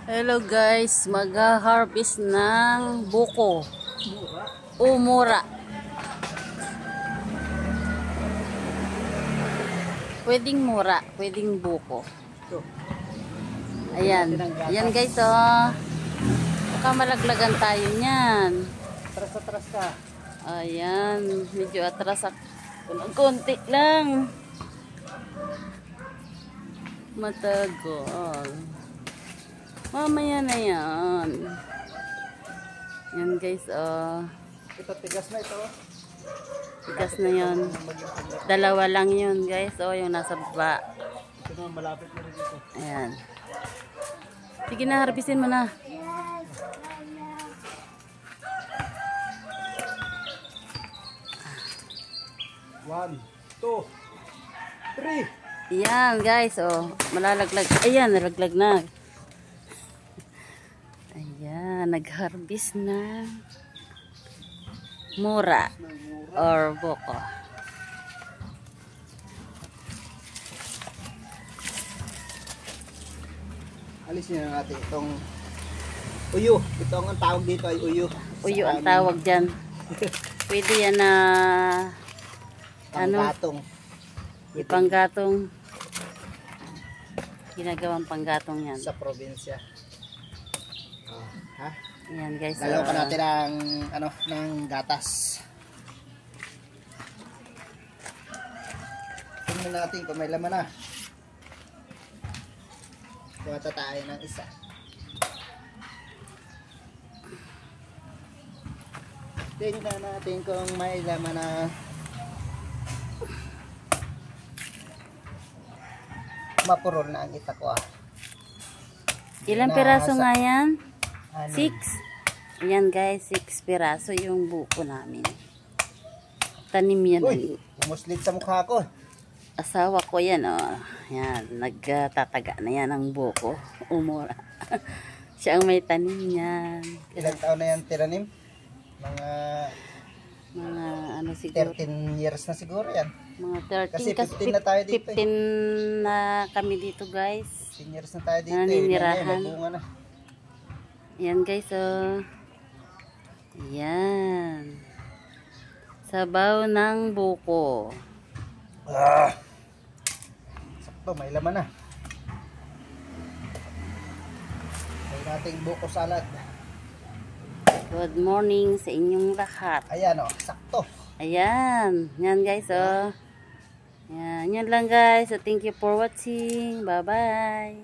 Hello guys, mag-harvest ng buko. Mura. Pwedeng mura, pwedeng buko. Ayan. Ayan guys, oh. Baka malaglagan tayo niyan. Atras ka. Ayan, medyo atras ako. Konti lang. Matagal. Mamaya na yan. Yan guys, oh. Ito, tigas na ito. Tigas na yan. Dalawa lang yun guys, oh, yung nasa baba. Ito na, malapit na rin ito. Ayan. Sige na, harbisin mo na. One, two, three. Ayan guys, oh, malalaglag. Ayan, nalaglag na. Ayan, nag-harvest na mura or buko. Alisin na natin itong uyo. Ito ang tawag dito ay uyo. Uyo ang tawag dyan. Pwede yan na panggatong. Ipanggatong. Ginagawang panggatong yan. Sa probinsya. Ha? Ayan guys. Lalo pa natin ng gatas. Tingnan natin kung may laman na. Kuha tayo ng isa. Tingnan natin kung may laman na. Mapurol na ang itakwa. Ilang piraso nga yan? Ano? 6. Ayan guys, 6 piraso yung buko namin. Tanim yan. Uy, umuslit sa mukha ko. Asawa ko yan, oh. Yan, nagtataga na yan ang buko. Umura. Siya ang may tanim yan. Ilang taon na yan tiranim? Mga ano siguro? 13 years na siguro yan. Mga 13. Kasi 15 na tayo dito. 15 na kami dito guys. 15 years na tayo dito. Naninirahan. May bunga na. Yan guys, oh. Yan. Sabaw ng buko. Sakto, may laman na. May nating buko salad. Good morning sa inyong lahat. Ayan o, sakto. Ayan. Yan guys, oh. Yan. Yan lang guys. So, thank you for watching. Bye-bye.